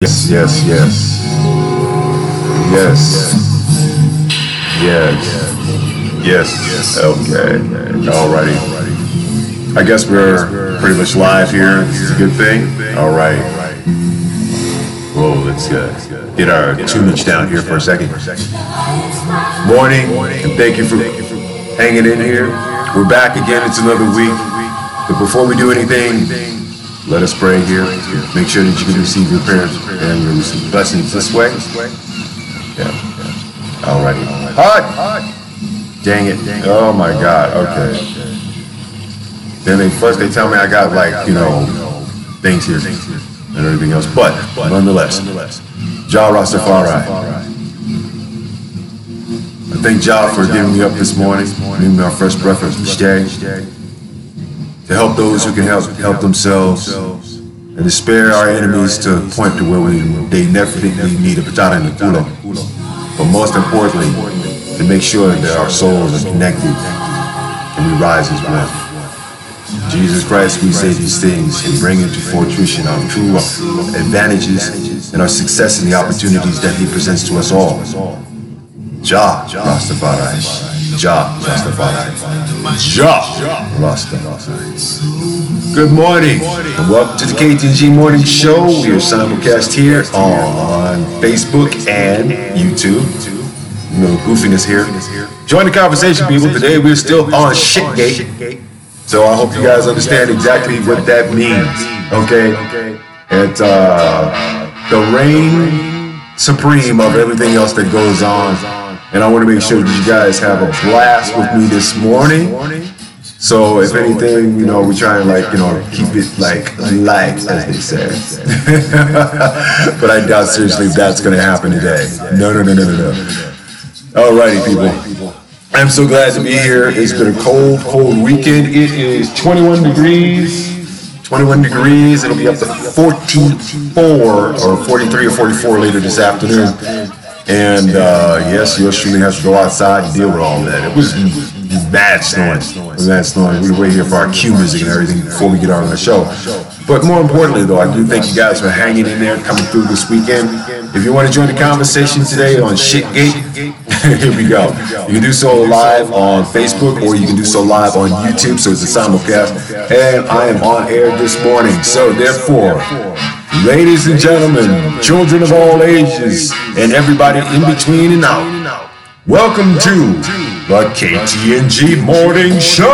Yes, yes, yes. Yes. Yes. Yes. Okay. Alrighty. I guess we're pretty much live here. This is a good thing. Alright. Whoa, let's get our tunage down here for a second. Morning, and thank you for hanging in here. We're back again. It's another week. But before we do anything, let us pray here. Make sure that you can receive your prayers and your blessings this way. Yeah. Alrighty. Hot! Dang it. Oh my God. Okay. Then they tell me I got things here and everything else. But nonetheless, Jah Rastafari. I thank Jah for giving me up this morning, giving me our fresh breath of each day, to help those who can help themselves, and to spare our enemies to point to where they definitely need a patata in the culo. But most importantly, to make sure that our souls are connected and we rise as one. Jesus Christ, we say these things and bring into fruition our true advantages and our success and the opportunities that He presents to us all. Jah Rastafari. Jah Rastafari. Jah Rastafari. Good morning and welcome to the Ktng Morning Show. We are simulcast here on Facebook and YouTube. Goofiness here. Join the conversation, people. Today we're still on Shitgate. So I hope you guys understand exactly what that means. Okay? It's the reign supreme of everything else that goes on. And I want to make sure that you guys have a blast with me this morning. So if anything, we try and keep it light, as they say. But I doubt seriously that's going to happen today. No. Alrighty, people. I'm so glad to be here. It's been a cold weekend. It is 21 degrees. It'll be up to 44 or 43 or 44 later this afternoon. And yes, yours truly has to go outside and deal with all that. It was bad snoring. We were here for our cue music and everything before we get on the show. But more importantly, though, I do thank you guys for hanging in there, coming through this weekend. If you want to join the conversation today on Shitgate, here we go. You can do so live on Facebook or you can do so live on YouTube, so it's a simulcast. And I am on air this morning. So therefore, ladies and gentlemen, children of all ages, and everybody in between and out, welcome to the Ktng Morning Show!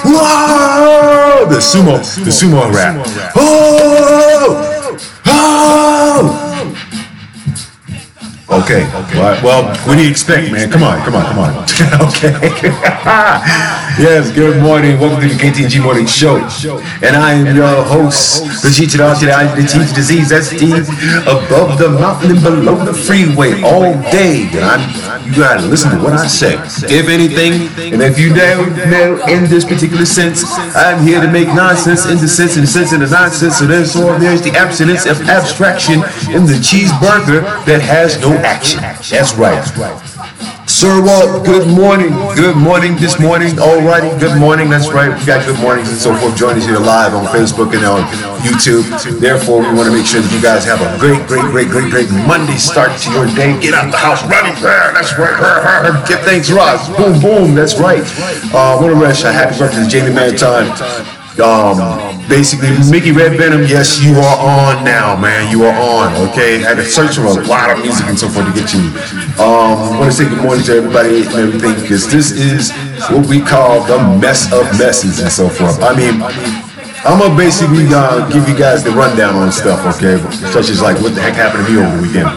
Whoa! The sumo rap. Oh! Okay. Well, what do you expect, man? Come on. Okay. Yes, good morning. Welcome to the Ktng Morning Show. And I am your host, the G to the R to the I to the T to the Z. That's D, above the mountain and below the freeway all day. And you gotta listen to what I say. If anything, and if you know in this particular sense, I'm here to make nonsense into sense and the sense into nonsense. So there's the abstinence of abstraction in the cheeseburger that has no action. That's right. Sir Walt, good morning. Good morning this morning. Alrighty, good morning. That's right. We got good mornings and so forth. Join us here live on Facebook and on YouTube. Therefore, we want to make sure that you guys have a great Monday start to your day. Get out the house running. That's right. Give thanks, Ross. Boom. That's right. I want to wish a happy birthday to Jamie Manton. Basically, Mickey Red Venom, yes, you are on now, man. You are on, okay? I had to search for a lot of music and so forth to get you. I want to say good morning to everybody and everything, because this is what we call the mess of messes and so forth. I mean, I'm going to basically give you guys the rundown on stuff, okay? Such as what the heck happened to me over the weekend.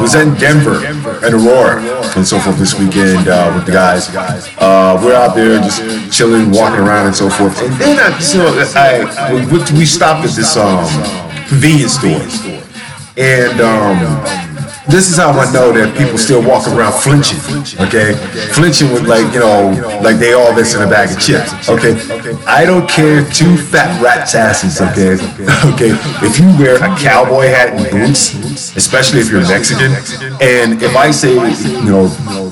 Was in Denver and Aurora and so forth this weekend with the guys. We're out there just chilling, walking around and so forth. And then we stopped at this convenience store. And This is how I know that people still walk around flinching, okay? Flinching with like they all this in a bag of chips, okay? I don't care two fat rats' asses, okay? Okay, if you wear a cowboy hat and boots, especially if you're Mexican, and if I say,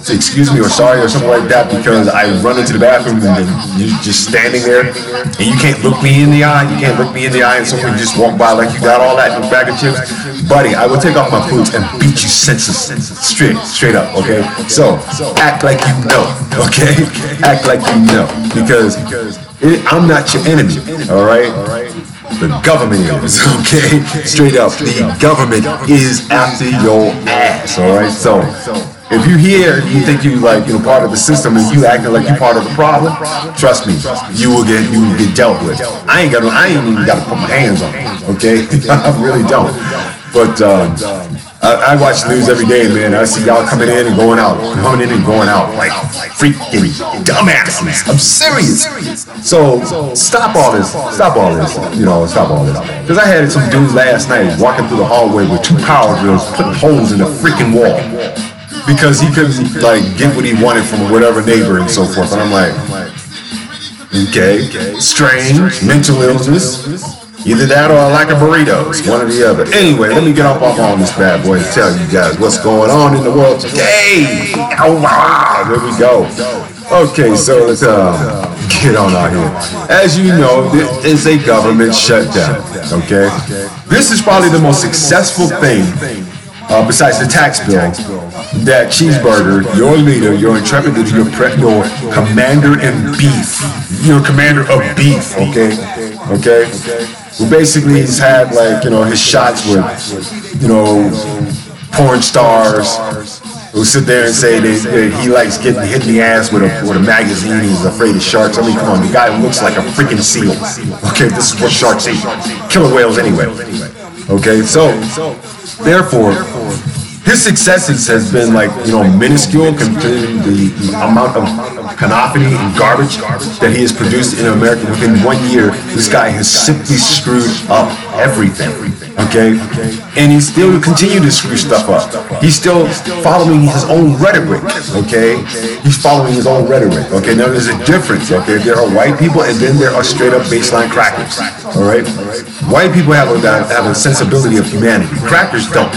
excuse me or sorry or something like that because I run into the bathroom and then you're just standing there and you can't look me in the eye, and someone just walk by like you got all that in a bag of chips, buddy, I will take off my boots and beat you senseless, straight up, okay? So, act like you know, okay? Act like you know, because I'm not your enemy, all right? The government is, okay? Straight up, the government is after your ass, all right? So, if you here, you think you part of the system and you acting like you part of the problem, trust me, you will get dealt with. I ain't even got to put my hands on it, okay? I really don't. But I watch the news every day, man. I see y'all coming in and going out like freaking dumbasses. I'm serious. So stop all this. Stop all this. Because I had some dudes last night walking through the hallway with 2 power drills putting holes in the freaking wall because he couldn't get what he wanted from whatever neighbor and so forth. And I'm like, okay, strange, mental illness. Either that or I like a burritos, one or the other. Anyway, let me get off on this bad boy and tell you guys what's going on in the world today. Oh, wow, there we go. Okay, so let's get on out here. As you know, this is a government shutdown, okay? This is probably the most successful thing, besides the tax bill, that Cheeseburger, your leader, your intrepid leader, your commander in beef, your commander of beef, okay? Who basically has had his shots with porn stars who sit there and say that he likes getting hit in the ass with a magazine. He's afraid of sharks. I mean, come on, the guy looks like a freaking seal. Okay, this is what sharks eat. Killer whales anyway. Okay, so therefore, his successes has been minuscule considering the amount of canopy and garbage that he has produced in America. Within 1 year, this guy has simply screwed up everything, okay? And he still continue to screw stuff up. He's still following his own rhetoric, okay? He's following his own rhetoric, okay? Now there's a difference, okay? There are white people and then there are straight up baseline crackers, all right? White people have a sensibility of humanity. Crackers don't.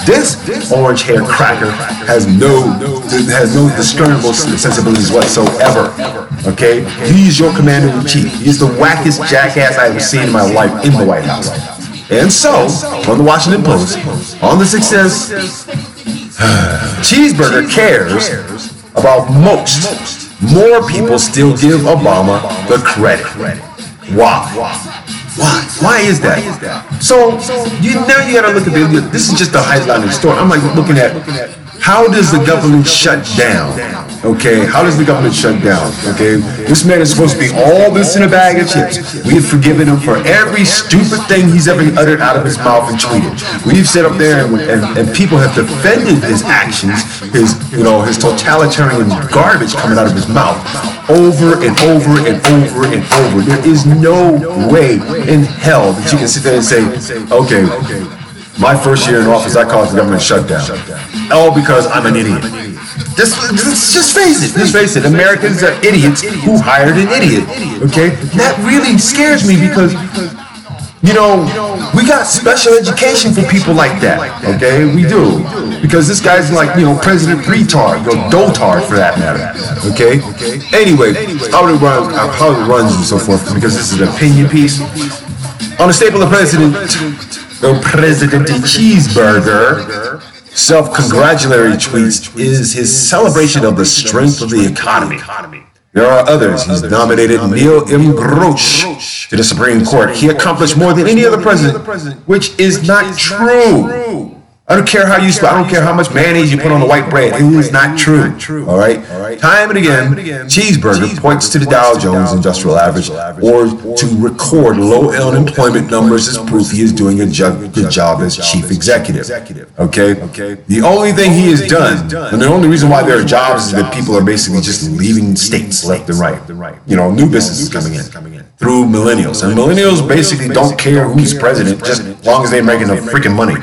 This orange hair cracker has no discernible sensibilities whatsoever. Okay? He's your commander-in-chief. He's the wackest jackass I ever seen in my life in the White House. And so, on the Washington Post, on the success, Cheeseburger cares about most. More people still give Obama the credit. Why? Why is that? So now you gotta look at this is just the headline of the story. I'm looking at how does the government shut down? Okay, how does the government shut down? Okay, this man is supposed to be all this in a bag of chips. We have forgiven him for every stupid thing he's ever uttered out of his mouth and tweeted. We've sat up there and people have defended his actions, his totalitarian garbage coming out of his mouth over and over and over and over. There is no way in hell that you can sit there and say, okay, my first year in office, I caused the government shutdown. All because I'm an idiot. Just face it. Just face it. Americans are idiots who hired an idiot. Okay? That really scares me because, we got special education for people like that. Okay? We do. Because this guy's President Retard, Dotard for that matter. Okay? Anyway, how it runs and so forth, because this is an opinion piece. On the staple of President Cheeseburger, self-congratulatory tweets is his celebration of the strength of the economy. There are others. He's nominated Neil M. Grosh to the Supreme Court. He accomplished more than any other president, which is not true. I don't care how you spell. I don't care how much mayonnaise you put on the white bread. It is not true. All right. Time and again, Cheeseburger points to the Dow Jones Industrial Average or to record low unemployment numbers as proof he is doing a good job as chief executive. Okay. The only thing he has done, and the only reason why there are jobs is that people are basically just leaving states left and right. New businesses coming in through millennials, and millennials basically don't care who's president, just as long as they're making the freaking money.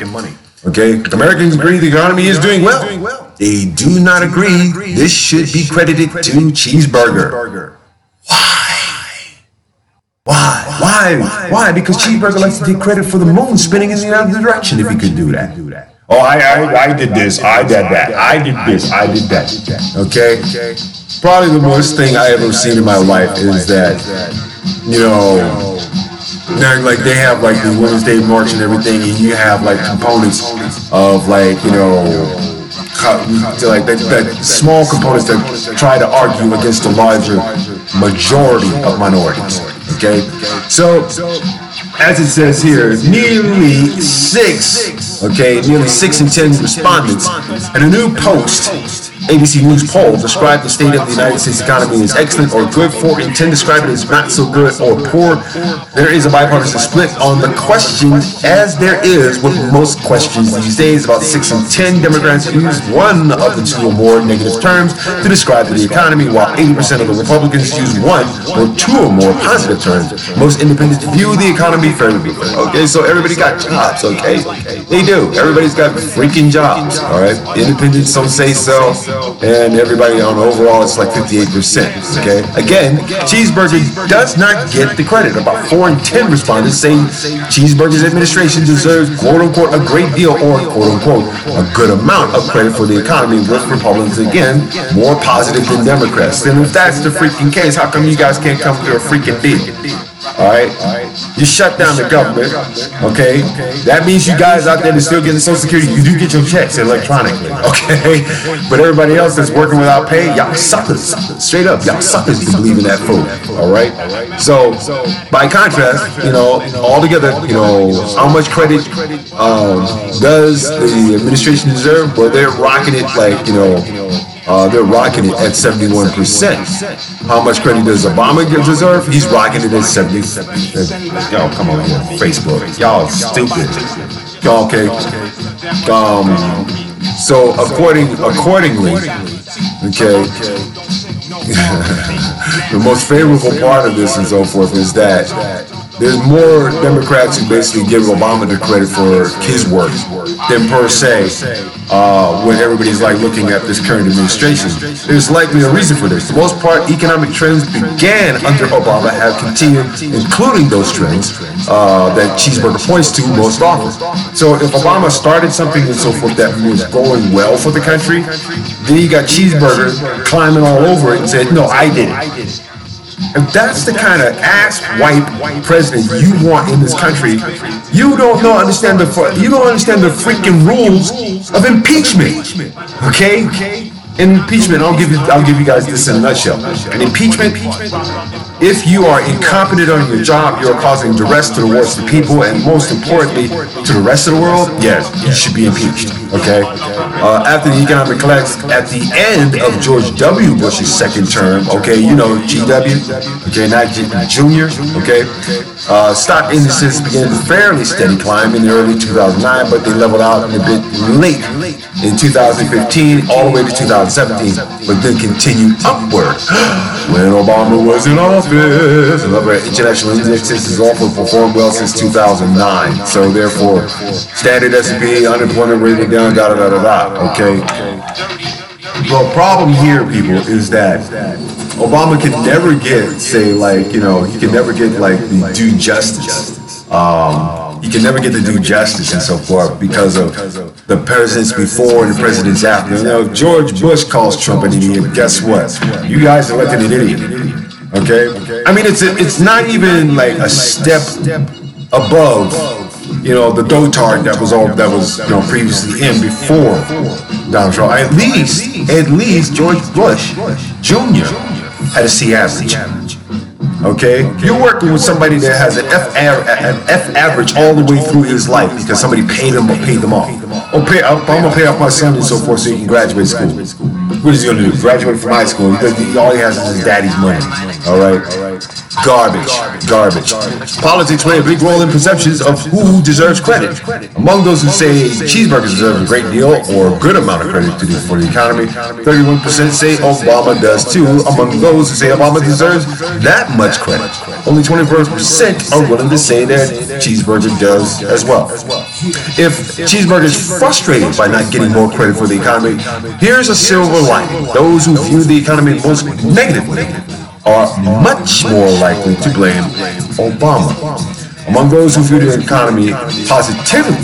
Okay, Americans agree the economy is doing well. They do not agree this should be credited to Cheeseburger. Why? Because Cheeseburger likes to take credit for the moon spinning in the other direction if he could do that. Oh, I did this, I did that, I did this, I did that. Okay? Probably the worst thing I ever seen in my life is that, you know, like they have like the Women's Day March and everything, and you have like components of like, you know, like that small components that try to argue against the larger majority of minorities. Okay, so as it says here, nearly 6 in 10 respondents in a new post ABC News poll described the state of the United States economy as excellent or good. 4 in 10 describe it as not so good or poor. There is a bipartisan split on the question, as there is with most questions these days. About 6 in 10 Democrats use one of the 2 or more negative terms to describe the economy, while 80% of the Republicans use 1 or 2 or more positive terms. Most independents view the economy favorably. Okay, so everybody got jobs, okay? They do. Everybody's got freaking jobs, all right? Independents don't say so. And everybody on overall, it's like 58%. Okay. Again, Cheeseburger does not get the credit. About 4 in 10 respondents say Cheeseburger's administration deserves "quote unquote" a great deal or "quote unquote" a good amount of credit for the economy. With Republicans again more positive than Democrats. And if that's the freaking case, how come you guys can't come to a freaking deal? All right, you shut down the government. Okay, that means you guys out there that still getting Social Security, you do get your checks electronically. Okay, but everybody else that's working without pay, y'all suckers. Straight up, y'all suckers to believe in that fool. All right. So by contrast, you know, altogether, you know, how much credit does the administration deserve? Well, they're rocking it like, you know. They're rocking it at 71%. How much credit does Obama deserve? He's rocking it at 70. Y'all come on here, Facebook. Y'all stupid. Okay. So accordingly, okay. The most favorable part of this and so forth is that there's more Democrats who basically give Obama the credit for his work than per se when everybody's like looking at this current administration. There's likely a reason for this. For the most part, economic trends began under Obama have continued, including those trends that Cheeseburger points to most often. So if Obama started something and so forth that was going well for the country, then you got Cheeseburger climbing all over it and said, no, I did it. If that's the kind of ass-wipe president you want in this country, you don't understand the freaking rules of impeachment. Okay? Impeachment. I'll give you guys this in a nutshell. An impeachment. If you are incompetent on your job, you are causing duress towards the people, and most importantly, to the rest of the world. Yes, you should be impeached. Okay. After the economic collapse at the end of George W. Bush's second term, okay, you know, GW, okay, not Junior, okay, stock indices began a fairly steady climb in the early 2009, but they leveled out a bit late in 2015, all the way to 2017, but then continued upward when Obama was in office. Another international indexes has also performed well since 2009. So therefore, standard S&P, unemployment rate down, okay. Well, problem here, people, is that Obama can never get, say, like, you know, he can never get like the due justice. He can never get the due justice and so forth because of the presidents before and the presidents after. You know, George Bush calls Trump an idiot. Guess what? You guys elected an idiot. Okay? I mean, it's not even like a step above, you know, the dotard that was you know, previously in before Donald Trump. At least George Bush Jr. had a C average. Okay, you're working with somebody that has an F average all the way through his life because somebody paid him or paid them off. I'm gonna pay off my son and so forth so he can graduate school. What is he gonna do? Graduate from high school? All he has is his daddy's money. All right, garbage. Politics play a big role in perceptions of who deserves credit. Among those who say Cheeseburger deserves a great deal or a good amount of credit for the economy, 31% say Obama does too. Among those who say Obama deserves that much credit, only 21% are willing to say that Cheeseburger does as well. If Cheeseburger is frustrated by not getting more credit for the economy, here's a silver lining. Those who view the economy most negatively are much more likely to blame Obama. Among those who view the economy positively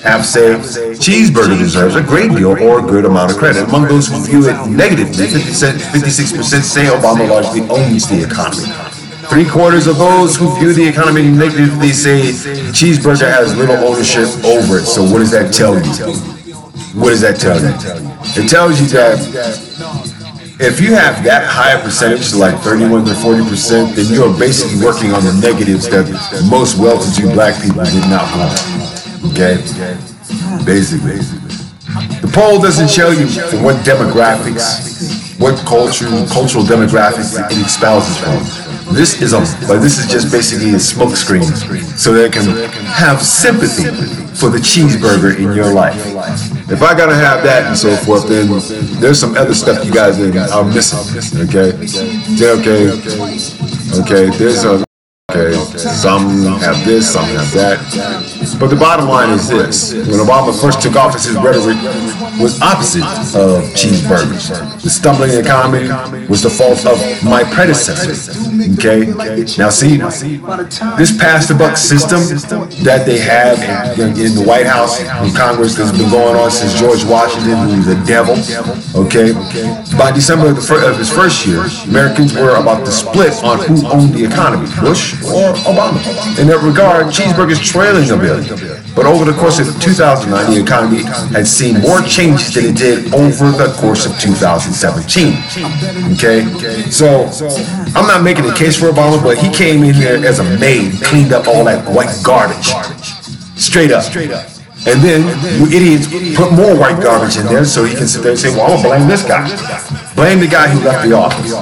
have said Cheeseburger deserves a great deal or a good amount of credit. Among those who view it negatively, 56% say Obama largely owns the economy. 3/4 of those who view the economy negatively say Cheeseburger has little ownership over it. So what does that tell you? What does that tell you? It tells you that if you have that high a percentage, like 31 to 40%, then you're basically working on the negatives that most well-to-do black people did not want. Okay? Basically. The poll doesn't tell you from what demographics, what cultural demographics it espouses from. This is just basically a smokescreen so they can have sympathy for the cheeseburger in your life. If I gotta have that and so forth, then there's some other stuff you guys are missing. Okay, there's a. Okay, some have this, some have that. But the bottom line is this. When Obama first took office, his rhetoric was opposite of cheeseburgers. The stumbling economy was the fault of my predecessor. Okay? Now see, this pass-the-buck system that they have in the White House and Congress has been going on since George Washington, who was a devil. Okay? By December of his first year, Americans were about to split on who owned the economy, Bush or Obama. In that regard, cheeseburgers trailing a bit. But over the course of 2009, the economy had seen more changes than it did over the course of 2017. Okay? So, I'm not making a case for Obama, but he came in here as a maid, cleaned up all that white garbage. Straight up. And then you idiots put more white garbage in there so he can sit there and say, well, I'm gonna blame this guy. Blame the guy who left the office.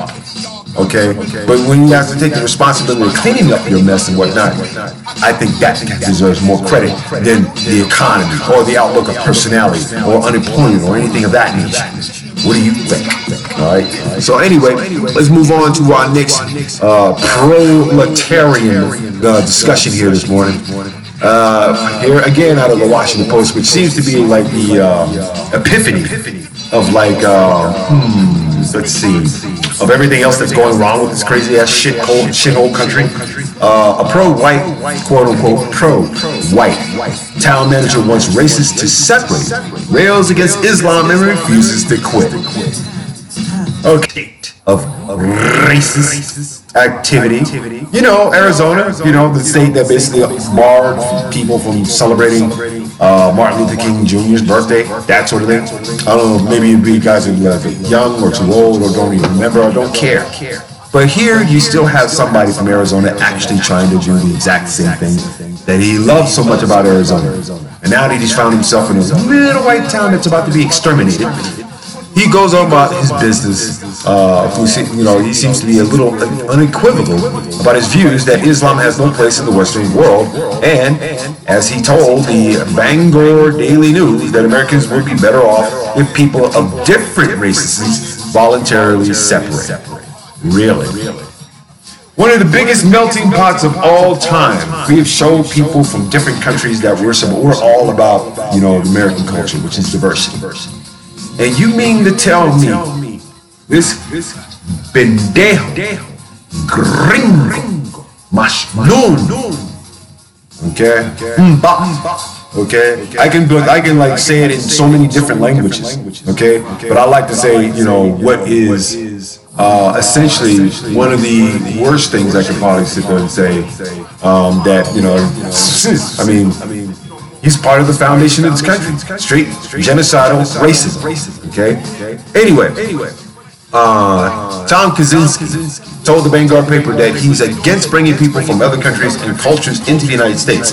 Okay? But when you have to take the responsibility of cleaning up your mess and whatnot, I think that deserves more credit than the economy or the outlook of personality or unemployment or anything of that nature. What do you think? All right. So anyway, let's move on to our next proletarian discussion here this morning. Here again out of the Washington Post, which seems to be like the epiphany of like let's see, of everything else that's going wrong with this crazy ass shithole country. A pro-white, quote unquote pro-white town manager wants racists to separate, rails against Islam and refuses to quit. Okay, of racist activity. You know, Arizona, you know, the state that basically barred people from celebrating Martin Luther King Jr.'s birthday, that sort of thing. I don't know, maybe you guys are young or too old or don't even remember or don't care. But here you still have somebody from Arizona actually trying to do the exact same thing that he loves so much about Arizona. And now that he's found himself in a little white town that's about to be exterminated, he goes on about his business. You know, he seems to be a little unequivocal about his views that Islam has no place in the Western world. And as he told the Bangor Daily News, that Americans would be better off if people of different races voluntarily separate. Really? One of the biggest melting pots of all time. We have showed people from different countries that we're all about, you know, American culture, which is diversity. And you mean to tell me this pendejo, gringo, mashnun, okay, okay, I can like say it in so many different languages, okay, but I like to say, you know, what is essentially one of the worst things I could probably sit there and say, that, you know, I mean, he's part of the foundation of this country. Straight genocidal racism. Okay? Anyway, Tom Kaczynski told the Vanguard paper that he's against bringing people from other countries and cultures into the United States.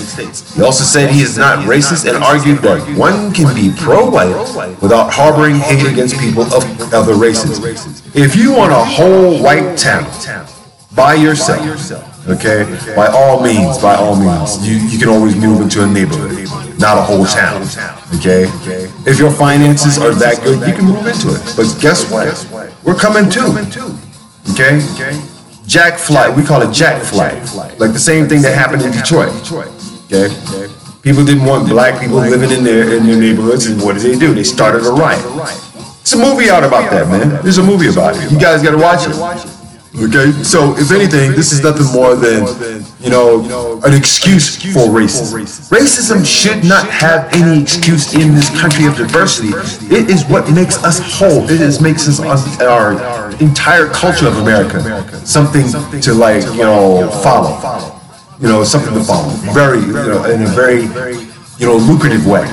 He also said he is not racist and argued that one can be pro-white without harboring hate against people of other races. If you want a whole white town by yourself, okay, by all means, you can always move into a neighborhood, not a whole town, okay? If your finances are that good, you can move into it. But guess what? We're coming too, okay? Jack flight. We call it Jack flight. Like the same thing that happened in Detroit. Okay. People didn't want black people living in their neighborhoods, and what did? They started a riot. It's a movie out about that, man. There's a movie about it. You guys got to watch it. Okay, so if anything, this is nothing more than, an excuse for racism. Racism should not have any excuse in this country of diversity. It is what makes us whole. Makes us our entire culture of America something to follow. Something to follow. Very, in a very, lucrative way.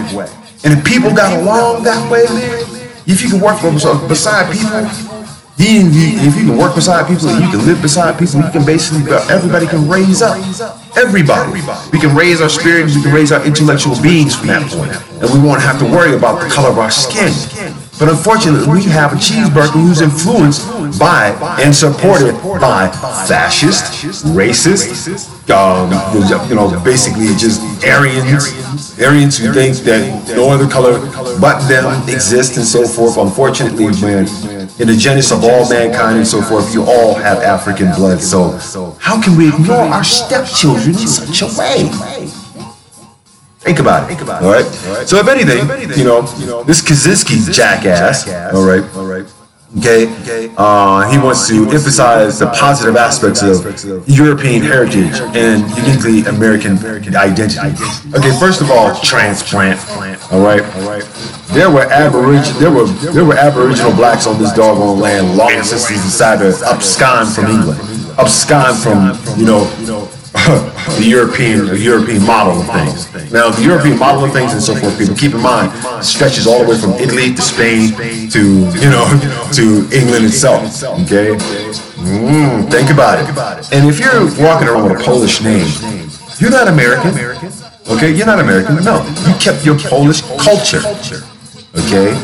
And if people got along that way, man, if you can work beside people. If you can work beside people, and you can live beside people, you can everybody can raise up. Everybody. We can raise our spirits, we can raise our intellectual beings from that point. And we won't have to worry about the color of our skin. But unfortunately, we have a cheeseburger who's influenced by and supported by fascists, racists, basically just Aryans who think that no other color but them exists and so forth. Unfortunately, man, in the genus of all mankind and so forth, you all have African blood. So how can we ignore our stepchildren in such a way? Think about it. All right. So if anything, this Kaczynski jackass. All right. Okay. He wants to emphasize the positive aspects of European heritage and uniquely American identity. Okay. First of all, transplant. All right. There were Aboriginal blacks on this doggone land long since they decided to abscond from England, abscond from the European model of things. Now, the European model of things and so forth, people keep in mind, stretches all the way from Italy to Spain to England itself. Okay, think about it. And if you're walking around with a Polish name, you're not American. Okay, you're not American. No, you kept your Polish culture. Okay,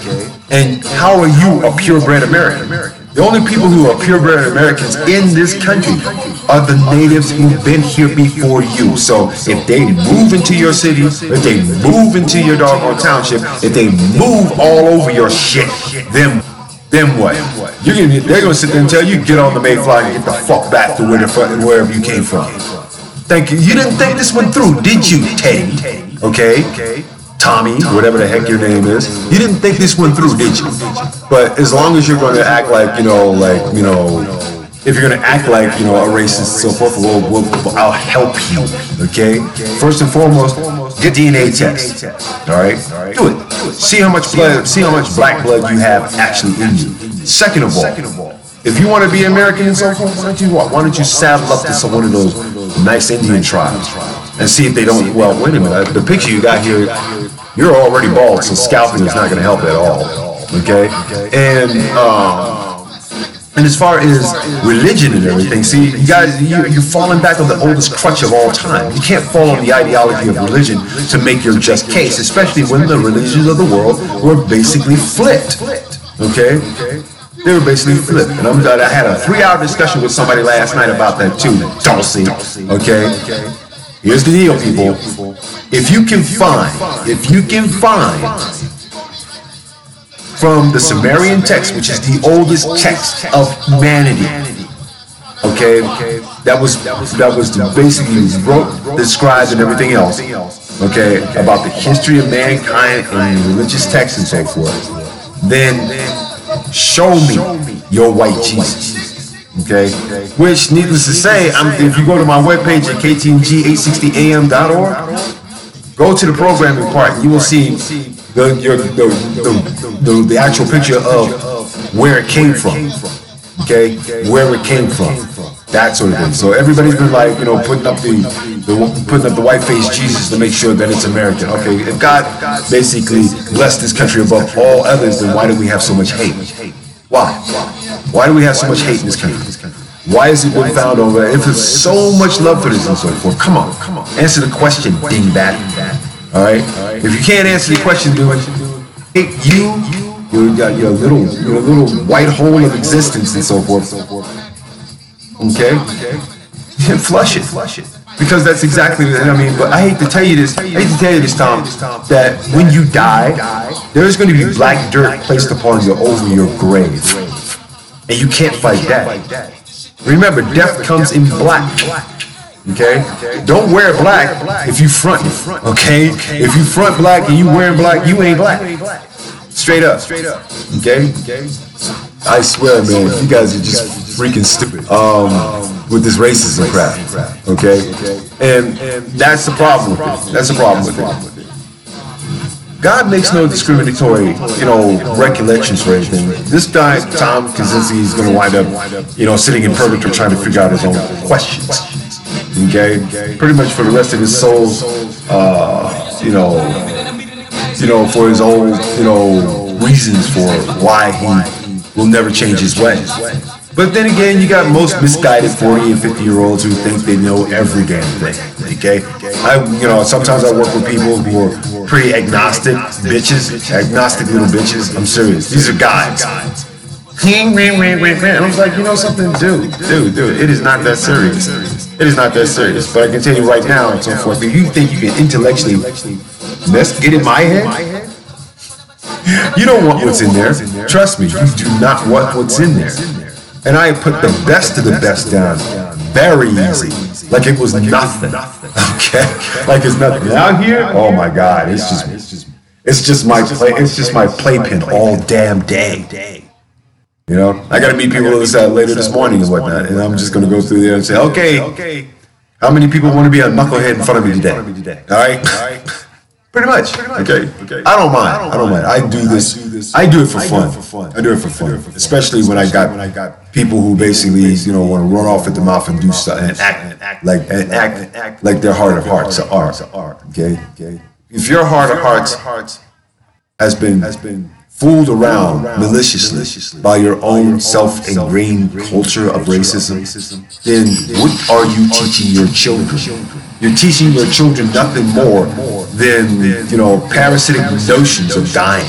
and how are you a purebred American? The only people who are purebred Americans in this country are the natives who've been here before you. So if they move into your city, if they move into your doggone township, if they move all over your shit, then what? They're gonna sit there and tell you, get on the Mayflower and get the fuck back to wherever you came from. Thank you. You didn't think this one through, did you, Teddy? Okay? Tommy, whatever the heck your name is. You didn't think this one through, did you? But as long as you're going to act like, if you're going to act like, a racist and so forth, I'll help you, okay? First and foremost, get DNA test, all right? Do it. See how much black blood you have actually in you. Second of all, if you want to be American and so forth, why don't you saddle up to one of those nice Indian tribes and see if they don't, well, wait a minute, the picture you got here, you're already bald, so scalping is not going to help at all, okay? And as far as religion and everything, see, you guys, you're falling back on the oldest crutch of all time. You can't fall on the ideology of religion to make your just case, especially when the religions of the world were basically flipped, okay? They were basically flipped. And I had a 3-hour discussion with somebody last night about that too, Dulcie, okay? Here's the deal, people. If you can find from the Sumerian text, which is the oldest text of humanity, okay, that was basically wrote, described, and everything else, okay, about the history of mankind and religious texts and so forth, then show me your white Jesus. Okay, which, needless to say, if you go to my webpage at ktng860am.org, go to the programming part, you will see the actual picture of where it came from. Okay, where it came from, that sort of thing. So everybody's been like, putting up the white face Jesus to make sure that it's American. Okay, if God basically blessed this country above all others, then why do we have so much hate? Why? Why do we have so much hate in this country? Why is it been found over? If there's so much love for this and so forth, come on, answer the question, dingbat. All right. If you can't answer the question, hate your little white hole of existence and so forth. Okay. Flush it. Because that's exactly what I mean. But I hate to tell you this, Tom, that when you die, there's going to be black dirt placed upon you over your grave. And you can't fight that. Remember, death comes in black. Okay? Don't wear black if you front. Okay? If you front black and you wearing black, you ain't black. Straight up. Okay? I swear, man, you guys are just freaking stupid with this racism crap. Okay? And that's the problem with it. That's the problem with it. God makes no discriminatory, recollections for anything. This guy, Tom Kaczynski, is going to wind up, sitting in purgatory trying to figure out his own questions. Okay? Pretty much for the rest of his soul, for his own, reasons for why he will never change his ways. But then again, you got most misguided 40 and 50-year-olds who think they know every damn thing. Okay? Sometimes I work with people who are pretty agnostic little bitches. I'm serious. These are guys. And I was like, something, dude, it is not that serious. It is not that serious. But I can tell you right now and so forth, if you think you can intellectually get in my head, you don't want what's in there. Trust me, you do not want what's in there. And I put the best of the best down very easy, like it was nothing. Okay, like it's nothing. Out here, oh my God, it's just my playpen all damn day. I got to meet people later this morning and whatnot, and I'm just going to go through there and say, okay, how many people want to be a knucklehead in front of me today? All right. Pretty much. Okay. I don't mind. I do this. I do it for fun. Especially when I got people who basically, want to run off at the mouth and do stuff and act like their heart of hearts are. Okay. If your heart of hearts has been fooled around maliciously by your own self-ingrained culture of racism, then what are you teaching your children? You're teaching your children nothing more than, parasitic notions of dying.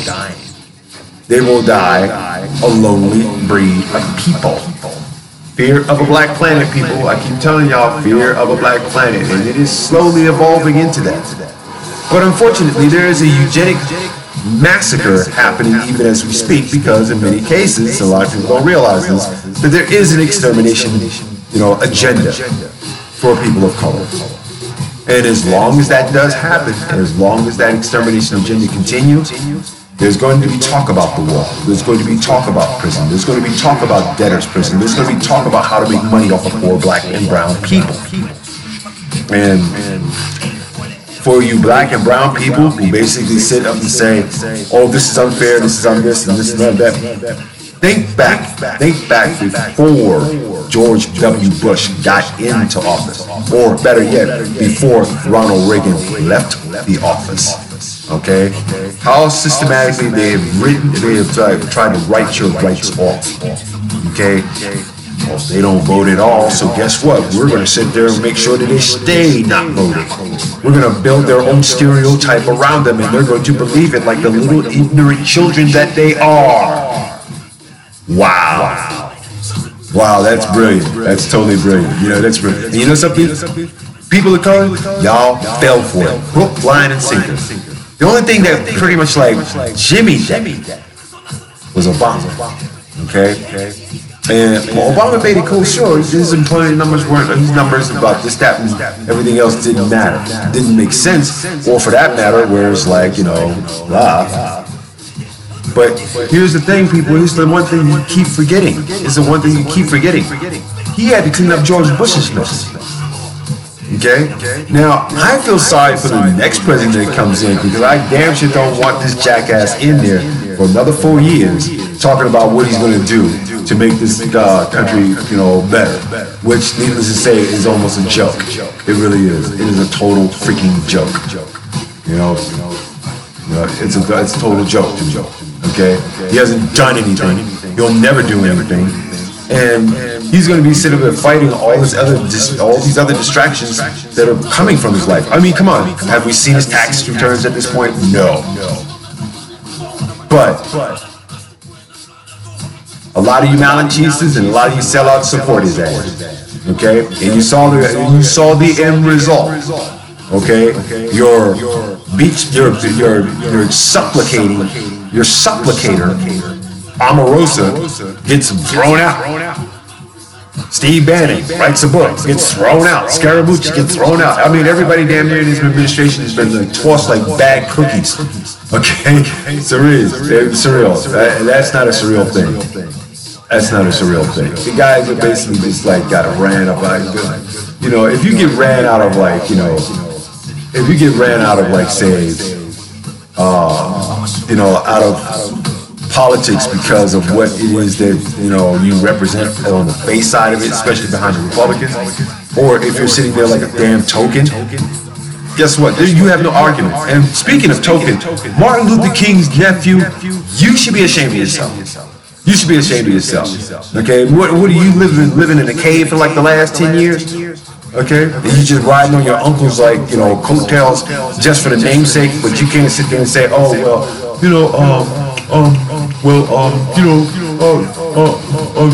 They will die a lonely breed of people. Fear of a black planet, people. I keep telling y'all, fear of a black planet. And it is slowly evolving into that. But unfortunately, there is a eugenic massacre happening even as we speak, because in many cases, a lot of people don't realize this, that there is an extermination, agenda for people of color. And as long as that does happen, as long as that extermination agenda continues, there's going to be talk about the wall. There's going to be talk about prison. There's going to be talk about debtors' prison. There's going to be talk about how to make money off of poor black and brown people. And for you black and brown people who basically sit up and say, oh, this is unfair, this is on this, and this is on that. Think back before George W. Bush got into office, or better yet, before Ronald Reagan left the office. Okay? How systematically they have tried to write your rights off. Okay? Well, they don't vote at all, so guess what? We're going to sit there and make sure that they stay not voting. We're going to build their own stereotype around them, and they're going to believe it like the little ignorant children that they are. Wow, that's brilliant. That's totally brilliant. That's brilliant. And you know something? People of color, y'all fell for it. Hook, line, and sinker. The only thing that pretty much like Jimmy was Obama. Okay? And Obama made it cool, sure, his employment numbers his numbers about this, that, and everything else didn't matter. It didn't make sense, or for that matter, where it's like, blah. But here's the thing, people, here's the one thing you keep forgetting. He had to clean up George Bush's mess. Okay? Now, I feel sorry for the next president that comes in, because I damn sure don't want this jackass in there for another 4 years talking about what he's going to do to make this country, better. Which, needless to say, is almost a joke. It really is. It is a total freaking joke. It's a total joke. Okay? He hasn't done anything. He'll never do anything. And he's going to be sitting there fighting all these other distractions that are coming from his life. I mean, come on. Have we seen his tax returns at this point? No. But a lot of you Malachists and a lot of you sellouts support his ass. Okay? And you saw the end result. Okay? Your supplicator, Omarosa, gets thrown out. Steve Bannon writes a book, gets thrown out. Scaramucci gets thrown out. I mean, everybody damn near in his administration has been like tossed like bad cookies. Okay, surreal. That's not a surreal thing. That's not a surreal thing. The guys are basically just like got ran up. You know, if you get ran out of like, you know, if you get ran out of like, say, you know, out of politics because of what it is that, you know, you represent on the face side of it, especially behind the Republicans, or if you're sitting there like a damn token, guess what? You have no argument. And speaking of token, Martin Luther King's nephew, you should be ashamed of yourself. You should be ashamed of yourself. Okay, what are you living in a cave for like the last 10 years? Okay, and you just riding on your uncle's like, you know, coattails just for the namesake, but you can't sit there and say, oh well, you know,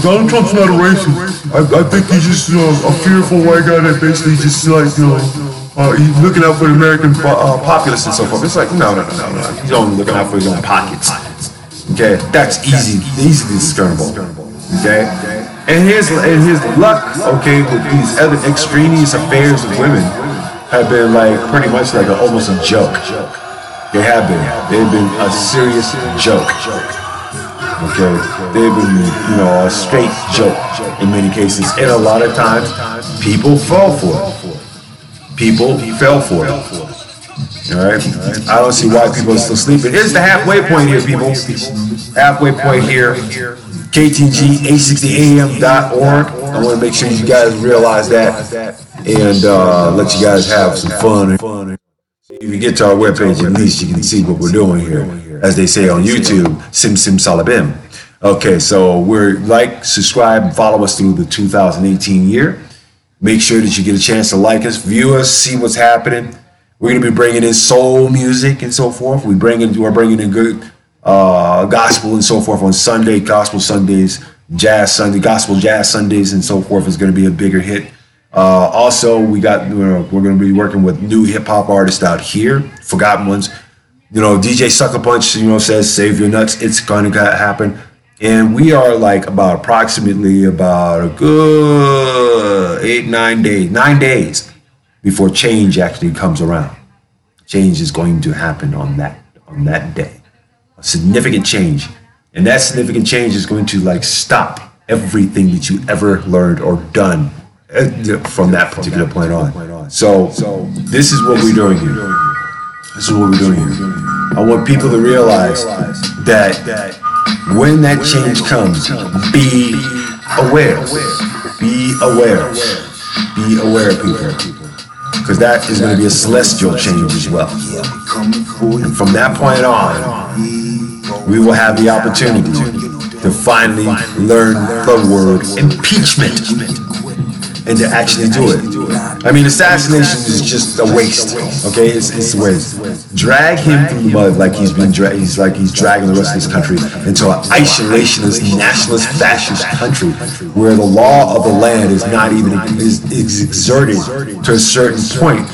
Donald Trump's not a racist. I think he's just a fearful white guy that basically just like, you know, he's looking out for the American populace and so forth. It's like, no. He's only looking out for his own pockets. Okay, that's easily discernible. Okay, and his luck, okay, with these other extraneous affairs of women have been like pretty much like almost a joke. They've been a serious joke. Okay, they've been, you know, a straight joke in many cases, and a lot of times people fall for it. People fell for it. All right, I don't see why people are still sleeping. Here's the halfway point here, people. Halfway point here. Ktng 860am.org. I want to make sure you guys realize that and let you guys have some fun. If you get to our webpage, at least you can see what we're doing here. As they say on YouTube, Sim Salabim. Okay, so we're like, subscribe, and follow us through the 2018 year. Make sure that you get a chance to like us, view us, see what's happening. We're going to be bringing in soul music and so forth. We're bringing in good gospel and so forth on Sunday, gospel Sundays, jazz Sunday, gospel jazz Sundays and so forth is going to be a bigger hit. Also, we're going to be working with new hip hop artists out here, forgotten ones. You know, DJ Sucker Punch, you know, says save your nuts. It's going to happen. And we are like approximately about a good 9 days before change actually comes around. Change is going to happen on that day. A significant change. And that significant change is going to like stop everything that you ever learned or done from that particular point on. So this is what we're doing here. This is what we're doing here. I want people to realize that when that change comes, be aware. Be aware. Be aware, people. Because that is going to be a celestial change as well. And from that point on, we will have the opportunity to finally learn the word impeachment and to actually do it. I mean, assassination is just a waste. Okay, it's a waste. Drag him through the mud like he's been he's dragging the rest of this country into an isolationist, nationalist, fascist country where the law of the land is not even is exerted to a certain point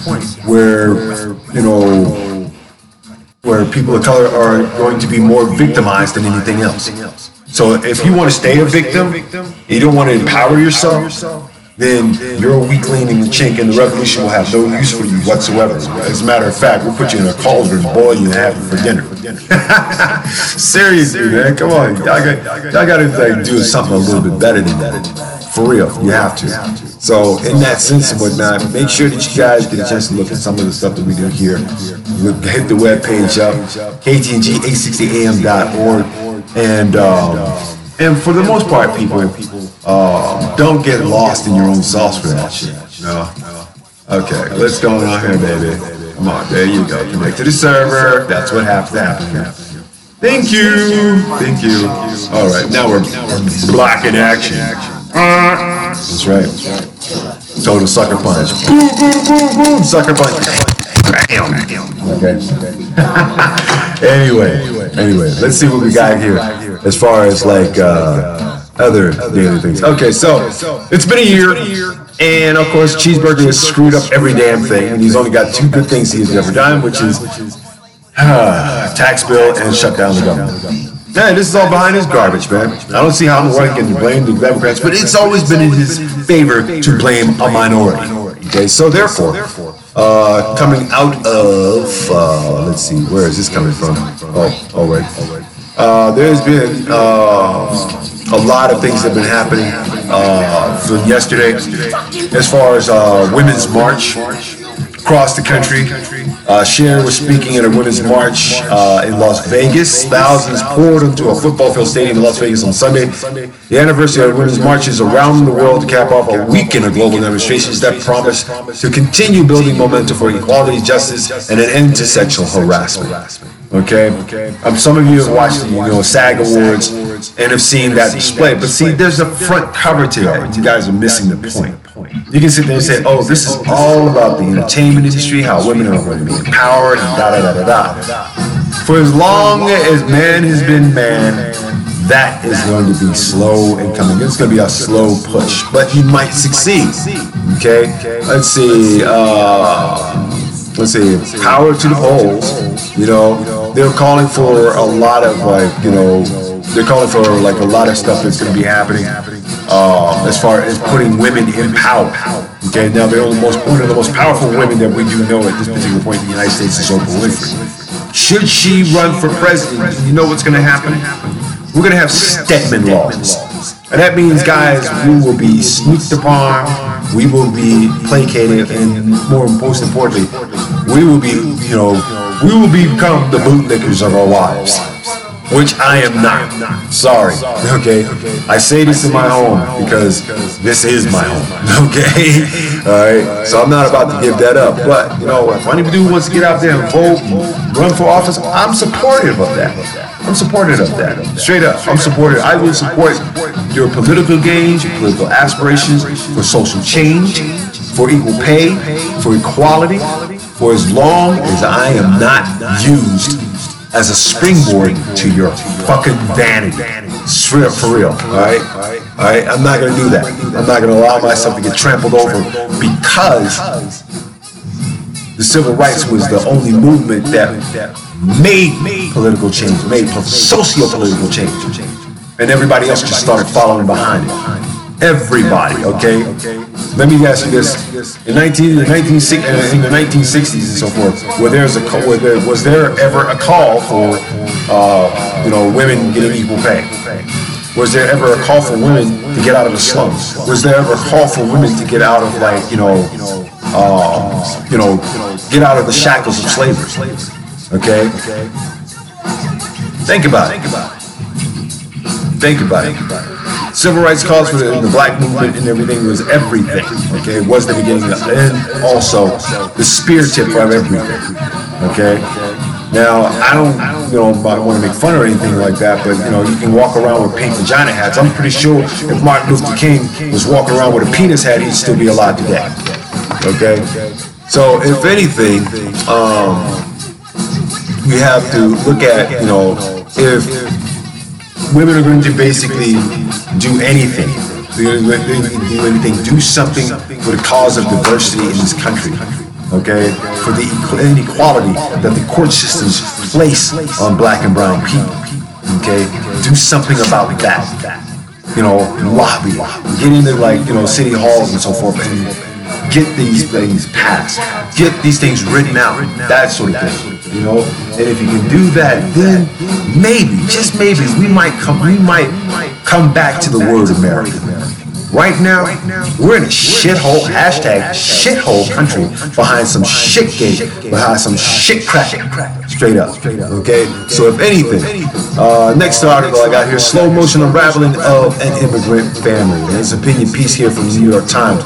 where, you know, where people of color are going to be more victimized than anything else. So if you want to stay a victim, and you don't want to empower yourself, then you're a weakling and a chink, and the revolution will have no use for you whatsoever. As a matter of fact, we'll put you in a cauldron, boil you, and have you for dinner. Seriously, man, come on. Y'all got to like, do something a little bit better than that. For real, you have to. So in that sense and whatnot, make sure that you guys get a chance to look at some of the stuff that we do here. Hit the webpage up, ktng860am.org, and for the most part, people, don't get lost in your own sauce for that shit. No. Okay, let's go on here, baby. Come on, there you go. Connect to the server. That's what has to happen here. Thank you. All right, now we're black in action. That's right. Total sucker punch. Boom, boom, boom, boom. Sucker punch. Okay. Anyway, let's see what we got here as far as like other daily things. Okay, so it's been a year, and of course Cheeseburger has screwed up every damn thing, and he's only got two good things he's ever done, which is tax bill and shut down the government. Man, this is all behind his garbage, man. I don't see how in the world he can blame the Democrats, but it's always been in his favor to blame a minority. Okay, so therefore, coming out of, let's see, where is this coming from? There's been a lot of things that have been happening from yesterday as far as Women's March across the country. Cher was speaking at a Women's March in Las Vegas. Thousands poured into a football field stadium in Las Vegas on Sunday. The anniversary of Women's Marches around the world to cap off a weekend of global demonstrations that promise to continue building momentum for equality, justice, and an end to sexual harassment. Okay? Some of you have watched the SAG Awards and have seen that display, but see, there's a front cover to it. You guys are missing the point. You can sit there and say, oh, this is all about the entertainment industry, how women are going to be empowered, and da-da-da-da-da. For as long as man has been man, that is going to be slow and coming. It's going to be a slow push, but he might succeed. Okay? Let's see, power to the polls. They're calling for a lot of they're calling for a lot of stuff that's going to be happening as far as putting women in power. Okay, now one of the most powerful women that we do know at this particular point in the United States is Oprah Winfrey. Should she run for president, you know what's going to happen? We're going to have Stedman laws. And that means, guys, we will be sneaked upon, we will be placated, and most importantly, we will become the bootlickers of our wives. Which I am not. Sorry. Okay. I say this in my home because this is my home. Okay. All right. So I'm not about to give that up. But if any dude wants to get out there and vote, and run for office, I'm supportive of that. Straight up. I'm supportive. I will support your political gains, your political aspirations, for social change, for equal pay, for equality, for as long as I am not used as a springboard to your fucking vanity. Straight up, for real. Alright? I'm not gonna do that. I'm not gonna allow myself to get trampled over because the civil rights was the only movement that made political change, made socio-political change. And everybody else just started following behind it. Everybody, okay? Let me ask you this: in the 1960s and so forth, was there ever a call for women getting equal pay? Was there ever a call for women to get out of the slums? Was there ever a call for women to get out of get out of the shackles of slavery? Okay? Think about it. Civil rights cause for the black movement and everything was everything. Okay, it was the beginning and also the spear tip of everything. Okay. Now I don't want to make fun or anything like that, but you can walk around with pink vagina hats. I'm pretty sure if Martin Luther King was walking around with a penis hat, he'd still be alive today. Okay. So if anything, we have to look at if women are going to basically do anything, do something for the cause of diversity in this country, okay? For the inequality that the court systems place on black and brown people, okay? Do something about that. Lobby, get into city halls and so forth, and get these things passed, get these things written out, that sort of thing. And if you can do that, then maybe, just maybe, we might come back to the word America. Right now, we're in a shithole, #shithole country behind some shit gate, behind some shit crack, straight up, okay? So if anything, next article I got here, slow motion unraveling of an immigrant family. There's an opinion piece here from the New York Times.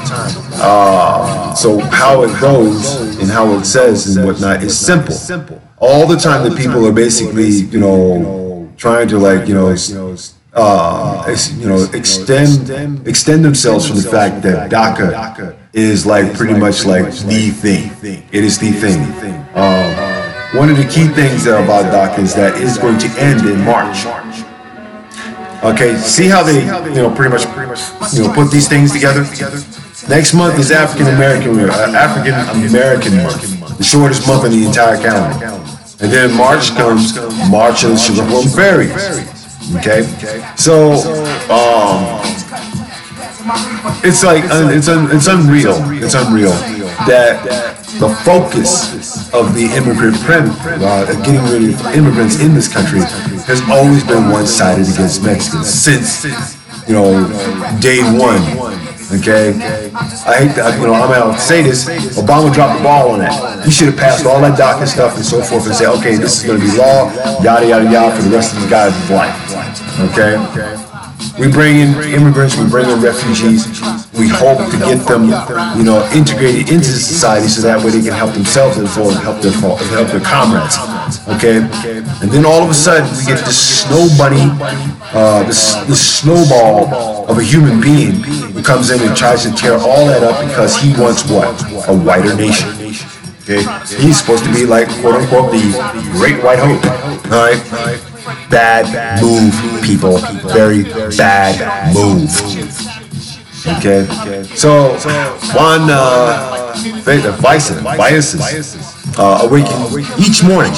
So how it goes and how it says and whatnot is simple. All the time that people are basically, trying to extend themselves from the fact that DACA is pretty much the thing. It is the thing. One of the key things about DACA is that it's going to end in March. Okay, see how they pretty much put these things together? Next month is African American month, the shortest month in the entire calendar. And then March comes, March of the Sugar Plum Fairies. Okay, so it's like it's unreal. It's unreal that the focus of the immigrant getting rid of immigrants in this country has always been one-sided against Mexicans since day one. Okay, I hate that. I'm gonna say this. Obama dropped the ball on that. He should have passed all that DACA stuff and so forth and say, okay, this is going to be law, yada yada yada, for the rest of the guy's life. Okay. We bring in immigrants, we bring in refugees. We hope to get them, integrated into society so that way they can help themselves and help their comrades. Okay, and then all of a sudden we get this snow bunny, this snowball of a human being who comes in and tries to tear all that up because he wants what? A whiter nation. Okay, he's supposed to be like, quote unquote, the great white hope. All right. Bad move, people. Very bad move. Okay. So one biases awaken each morning,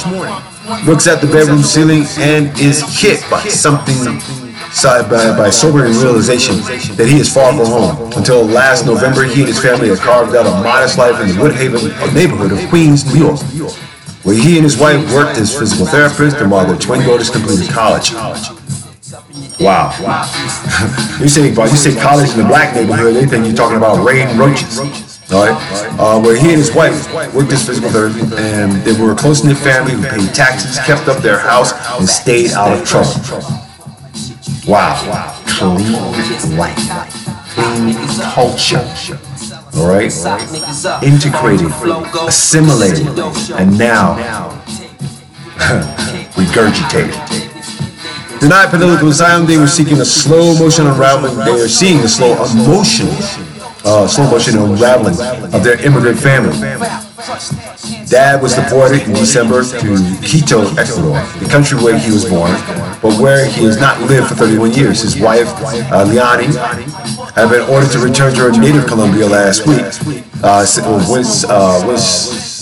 looks at the bedroom ceiling and is hit by something, by sobering realization that he is far from home. Until last November, he and his family had carved out a modest life in the Woodhaven neighborhood of Queens, New York, where he and his wife worked as physical therapists and while their twin daughters completed college. Wow. you say college in the black neighborhood, they think you're talking about rain roaches. All right? Where he and his wife worked as physical therapists, and they were a close-knit family who paid taxes, kept up their house, and stayed out of trouble. Wow. Clean life. Clean culture. All right, integrated, assimilated, and now regurgitated. Denied political asylum, they were seeking a slow motion unraveling. They are seeing the slow motion unraveling of their immigrant family. Dad was deported in December to Quito, Ecuador, the country where he was born, but where he has not lived for 31 years. His wife, Liani, had been ordered to return to her native Colombia last week,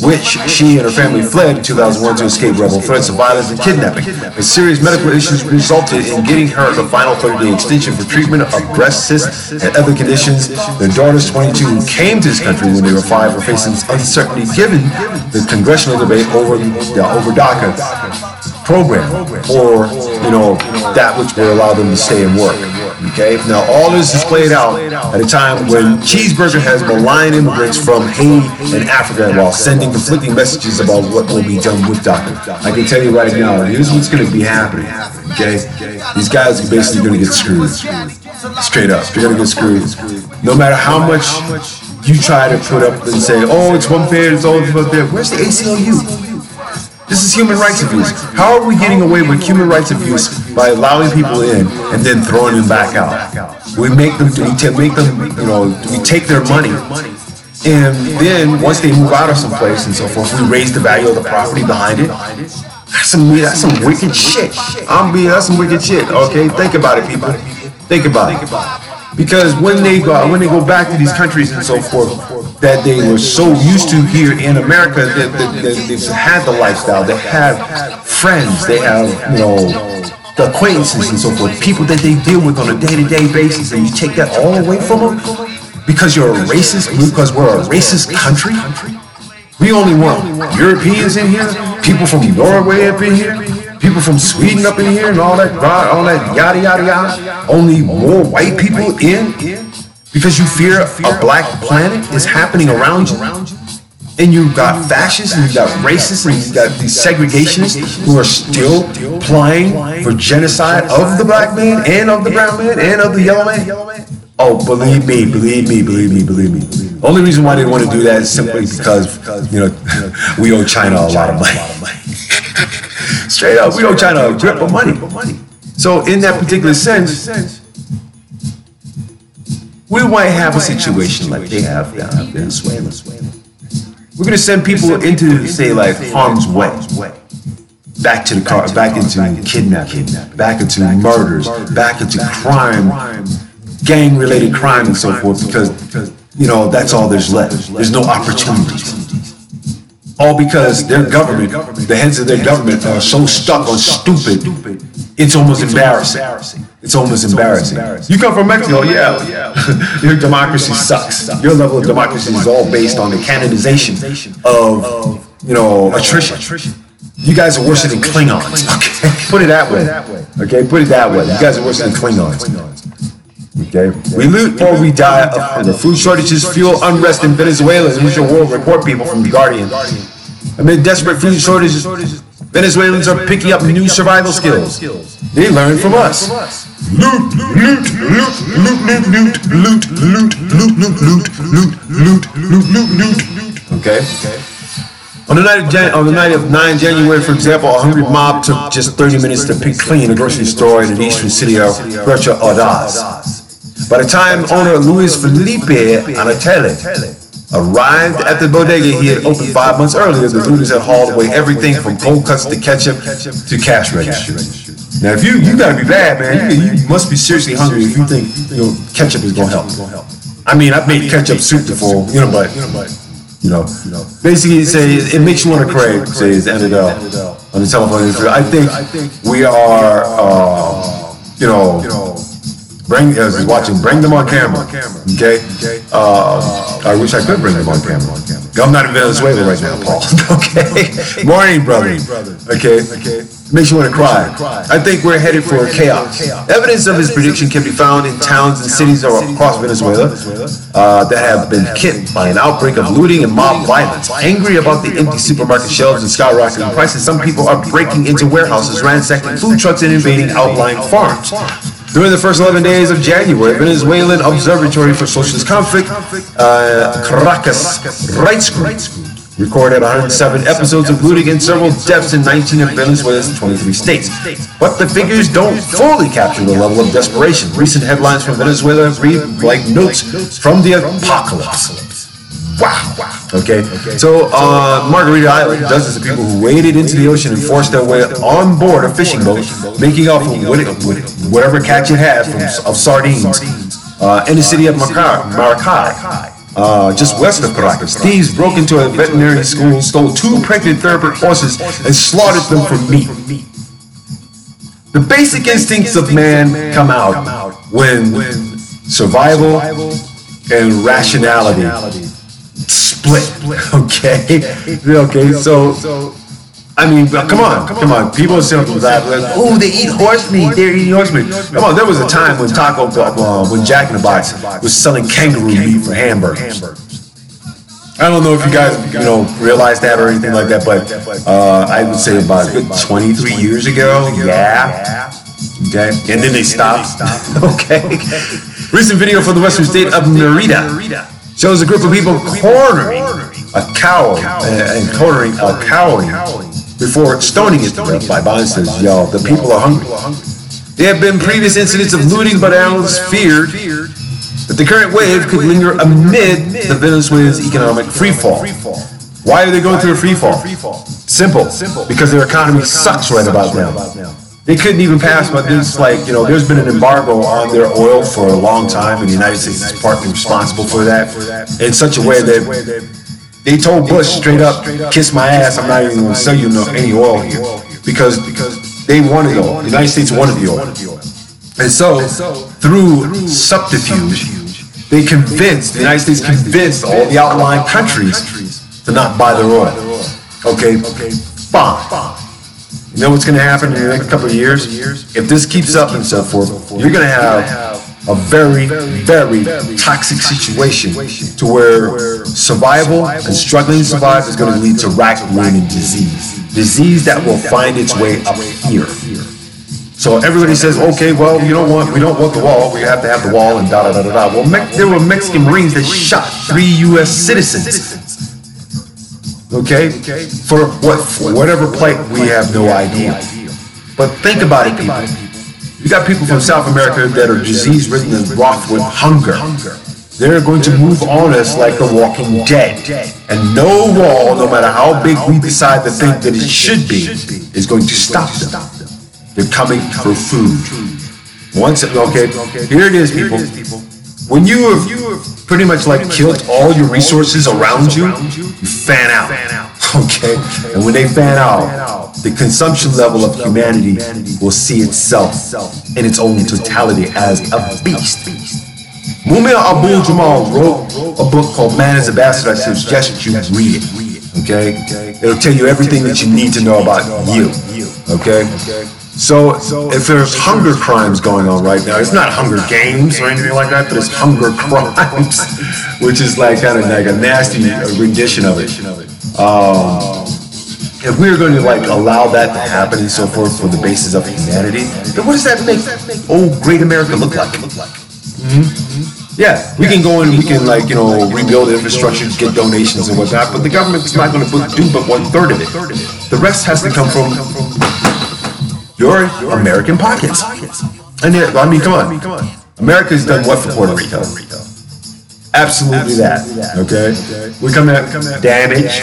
which she and her family fled in 2001 to escape rebel threats of violence and kidnapping. But serious medical issues resulted in getting her the final 30-day extension for treatment of breast cysts and other conditions. Their daughters, 22, who came to this country when they were 5, were facing uncertainty given the congressional debate over DACA program, or that which will allow them to stay and work. Okay, now all this is played out at a time when Cheeseburger has maligned immigrants from Haiti and Africa while sending conflicting messages about what will be done with DACA. I can tell you right now, here's what's going to be happening. Okay, these guys are basically going to get screwed. Straight up, they're going to get screwed. No matter how much you try to put up and say, oh, it's one fair, it's all about there. Where's the ACLU? This is human rights abuse. How are we getting away with human rights abuse by allowing people in and then throwing them back out? We make them, we take their money, and then once they move out of some place and so forth, we raise the value of the property behind it. That's some wicked shit. That's some wicked shit. Okay, think about it, people. Think about it. Because when they go back to these countries and so forth that they were so used to here in America, they've had the lifestyle, they have friends, they have the acquaintances and so forth, people that they deal with on a day-to-day basis, and you take that all away from them because you're a racist, because we're a racist country. We only want Europeans in here, people from Norway up in here, people from Sweden up in here, and all that yada yada yada. Only more white people in because you fear a black planet is happening around you. And you've got fascists, and you've got racists, and you've got these segregationists who are still plying for genocide of the black man and of the brown man and of the yellow man. Oh, believe me. The only reason why they want to do that is simply because, we owe China a lot of money. Straight up, we owe China a grip of money. So in that particular sense, we might have a situation like they have down in Venezuela. We're going to send people into, say, like harm's way, back to the car, back into kidnapping, back into murders, back into crime, gang-related crime and so forth, because that's all there's left. There's no opportunities. All because their government, the heads of their government are so stuck on stupid, it's almost embarrassing. It's almost embarrassing. You come from Mexico, yeah. Your democracy sucks. Your level of democracy is all based on the canonization of, attrition. You guys are worse than Klingons. Okay, put it that way. Okay, put it that way. You guys are worse than Klingons. Okay, we loot or we die of hunger. Food shortages fuel unrest in Venezuela. The News World Report people from The Guardian. Amid desperate food shortages, Venezuelans are picking up new survival skills. They learn from us. Loot, loot, loot, loot, loot, loot, loot, loot, loot, loot, loot, loot, loot, loot. Okay. On the night of 9 January, for example, a hungry mob took just 30 minutes to pick clean a grocery store in the eastern city of Puerto Ordaz. By the time owner Luis Felipe Anatele arrived at the bodega he had opened 5 months earlier, the looters had hauled away everything from cold cuts to ketchup to cash registers. Now, if you gotta be bad, man, you must be seriously hungry if you think ketchup is gonna help. I mean, I've made ketchup soup before, but basically it makes you want to crave. Says Anadel on the telephone. I think we are, bring them on camera. Okay. I wish I could bring them on camera. I'm not in Venezuela right now, Paul. Okay. Morning, brother. Okay. Makes you want to cry. I think we're headed for chaos. Evidence of his prediction can be found in towns and cities across Venezuela that have been hit by an outbreak of looting and mob violence. Angry about the empty supermarket shelves and skyrocketing prices, some people are breaking into warehouses, ransacking food trucks, and invading outlying farms. During the first 11 days of January, Venezuelan Observatory for Socialist Conflict, Caracas Rights Group, recorded 107 episodes of looting and several deaths in 19 of Venezuela's 23 states. But the figures don't fully capture the level of desperation. Recent headlines from Venezuela read like notes from the apocalypse. Wow. Okay. So Margarita Island, dozens of people who waded into the ocean and forced their way on board a fishing boat, making off with whatever catch it had of sardines, in the city of Maracay. Just west of Caracas, thieves broke into a veterinary school, stole 2 pregnant thoroughbred horses, and slaughtered them for meat. The basic instincts of man come out when survival and rationality split. Okay. So I mean, come on. People say that, oh, they eat horse meat. They're eating horse meat. Come on, there was a time when when Jack in the Box was selling kangaroo meat for hamburgers. I don't know if you guys, realize that or anything like that, but I would say about 23 years ago. Yeah. Okay. And then they stopped. Okay. Recent video from the western state of Merida shows a group of people cornering a cow and cornering a cowing before stoning it to death by bystanders. The people are hungry. There have been previous incidents of looting, but analysts feared that the current wave could linger amid the Venezuela's economic freefall. Why are they going through a freefall? Simple. Because their economy sucks right about now. They couldn't even pass, but there's there's been an embargo on their oil for a long time, and the United States is partly responsible for that in such a way that they told Bush straight up, kiss my ass, I'm not even going to sell you any oil here, because they wanted oil. The United States wanted the oil. And so, through subterfuge, the United States convinced all the outlying countries to not buy their oil. Okay, fine. You know what's going to happen in the next couple of years? If this keeps up and so forth, you're going to have a very, very toxic situation to where survival and struggling to survive is going to lead to rack, ruin, and disease that will find its way up here. So everybody says, okay, well, we don't want the wall. We have to have the wall and da da da da da. Well, there were Mexican Marines that shot 3 U.S. citizens. Okay, for whatever plight, we have no idea. But think about it, people. You got people from South America that are disease-ridden and rocked with hunger. They're going to move on us like the Walking Dead. And no wall, no matter how big we decide to think that it should be, is going to stop them. They're coming for food. Here it is, people. When you have pretty much killed all your resources around you, you fan out. Okay? And when they fan out, the consumption level of humanity will see itself in its own totality as a beast. Mumia Abu-Jamal wrote a book called Man is a Bastard. I suggest you read it. Okay? It'll tell you everything that you need to know about you. Okay? So if there's hunger crimes going on right now, it's not Hunger Games or anything like that, but it's hunger crimes, which is like kind of like a nasty rendition of it. If we're going to like allow that to happen and so forth for the basis of humanity, then what does that make old great America look like? Yeah, we can go in and we can like, rebuild infrastructure, get donations and whatnot, but the government's not going to do but 1/3 of it. The rest has to come from your American pockets. And I mean, come on. America's done what for Puerto Rico? Absolutely that. Okay? We come at damage.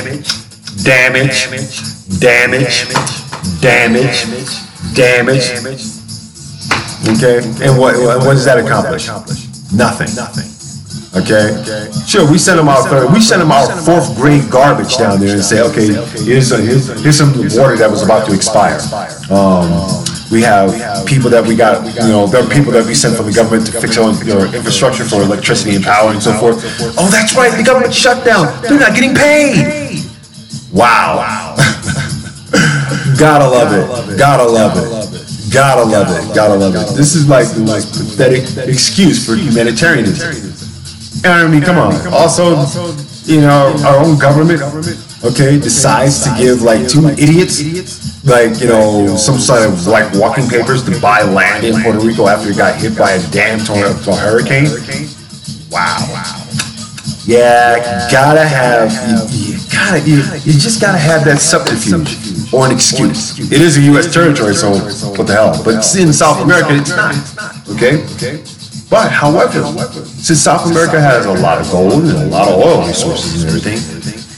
Okay? And what does that accomplish? Nothing. Okay? Sure, we send them our 4th grade garbage down there and say, okay, here's some water that was about to expire. We have people that we got, there are people that we sent from the government to fix your infrastructure for electricity and power and so forth. Oh, that's right, the government shut down. They're not getting paid. Wow. Gotta love it. This is like the most pathetic excuse for humanitarianism. And I mean, come on. Also, our own government, okay, decides to give like 2 idiots, like, some sort of like walking papers to buy land in Puerto Rico after it got hit by a damn hurricane. Wow. Yeah, you just gotta have that subterfuge or an excuse. It is a U.S. territory, so what the hell? But in South America, it's not. Okay? But, however, since South America has a lot of gold and a lot of oil resources and everything,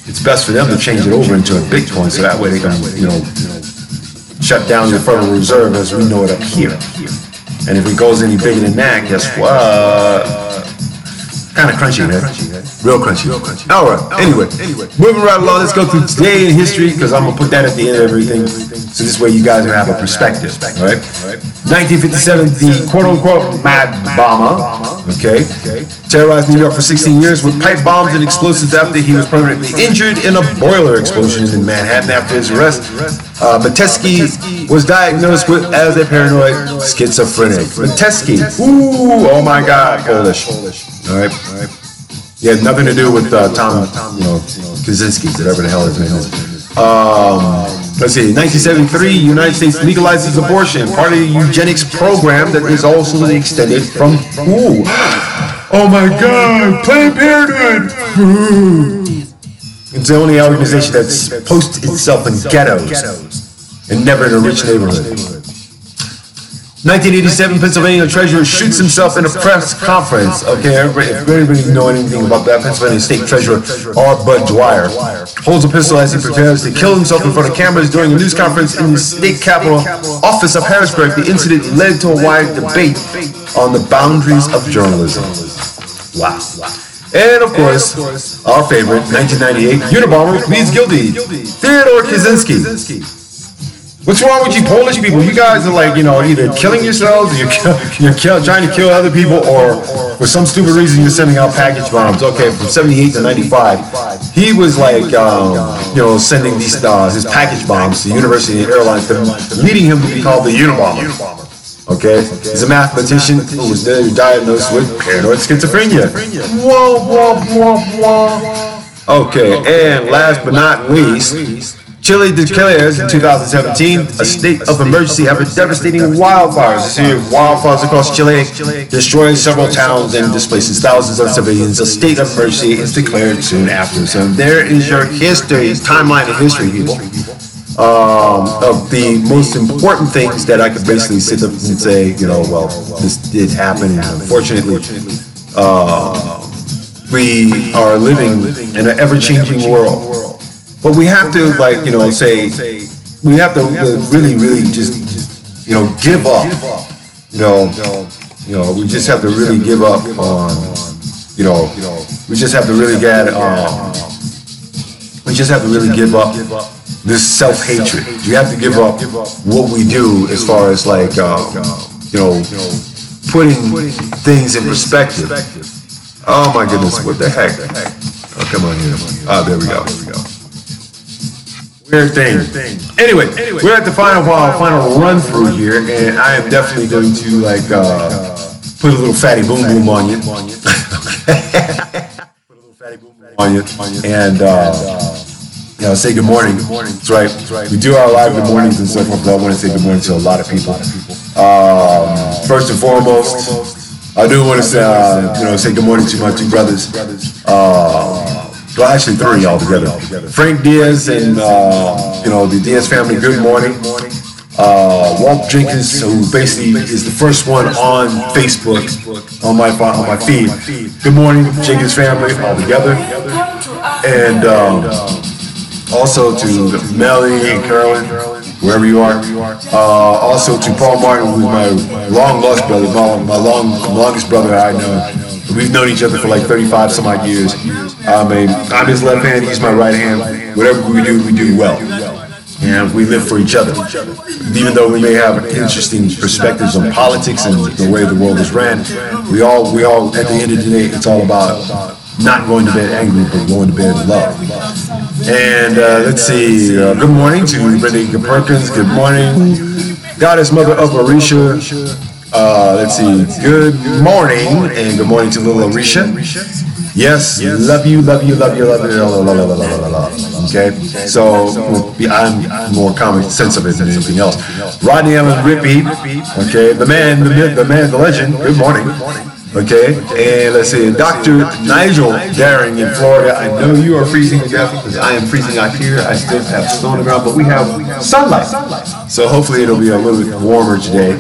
it's best for them to change it over into a Bitcoin so that way they can, shut down the Federal Reserve as we know it up here. And if it goes any bigger than that, guess what? Kind of crunchy, man. Real crunchy. All right. Anyway, moving right along. Let's go through today in history because I'm gonna put that at the end of everything, so this way you guys will have a perspective. All right. 1957, the quote-unquote Mad Bomber, okay, terrorized New York for 16 years with pipe bombs and explosives after he was permanently injured in a boiler explosion in Manhattan. After his arrest, Metesky was diagnosed as a paranoid schizophrenic. Metesky. Ooh, oh my God, Polish. All right. He had nothing to do with Tom, Kaczynski, whatever the hell his name is. Let's see. 1973, United States legalizes abortion, part of the eugenics program that is also extended from. Ooh. Oh my God, Planned Parenthood. It's the only organization that posts itself in ghettos and never in a rich neighborhood. 1987, Pennsylvania treasurer shoots himself in a press conference. Okay, if anybody know anything about that, Pennsylvania State Treasurer R. Bud Dwyer holds a pistol as he prepares to kill himself in front of cameras during a news conference in the state capitol office of Harrisburg. The incident led to a wide debate on the boundaries of journalism. Wow. And of course, our favorite, 1998, Unabomber pleads guilty. Theodore Kaczynski. What's wrong with you Polish people? You guys are like, either killing yourselves, or you're trying to kill other people, or for some stupid reason you're sending out package bombs. Okay, from 78 to 95, he was like, sending these his package bombs to University Airlines, leading him to be called the Unabomber. Okay, he's a mathematician who was diagnosed with paranoid schizophrenia. Okay, and last but not least, Chile declares in 2017 a state of emergency after devastating wildfires. You see wildfires across Chile, destroying several towns and displacing thousands of civilians. A state of emergency is declared soon after. So there is your history, timeline of history, people. Of the most important things that I could basically sit up and say, this did happen, and unfortunately, we are living in an ever-changing world. But we have to, say, we have to really, really just, give up. We just have to really give up on, we just have to really get, we just have to really give up this self-hatred. You have to give up what we do as far as like, putting things in perspective. Oh my goodness, what the heck? Oh, come on here. Oh, there we go. Weird thing. Anyway, we're at the final run through here, and I am definitely going to like put a little fatty boom boom on you. Put a little fatty boom boom on you, and say good morning. That's right. We do our live good mornings and so forth, but I want to say good morning to a lot of people. First and foremost, I do want to say good morning to my two brothers. Well, actually three altogether. Frank Diaz and the Diaz family. Good morning. Walt Jenkins, who basically is the first one on Facebook on my feed. Good morning, Jenkins family all together, and also to Melanie and Carolyn, wherever you are. Also to Paul Martin, who's my long lost brother, my longest brother I know. We've known each other for like 35 some odd years. I'm his left hand, he's my right hand. Whatever we do well. And we live for each other. Even though we may have interesting perspectives on politics and the way the world is ran, we all at the end of the day, it's all about not going to bed angry, but going to bed in love. And let's see, good morning to Brenda Perkins. Good morning, Goddess Mother of Orisha. Let's see, good morning, and good morning to little Orisha. Yes, love you. Okay, so I'm more common sense of it than anything else. Rodney Allen Rippey, okay, the man, the legend. Good morning. Okay, and let's see, Dr. Nigel Daring in Florida. I know you are freezing to death because I am freezing out here. I still have snow on the ground, but we have sunlight. So hopefully it'll be a little bit warmer today.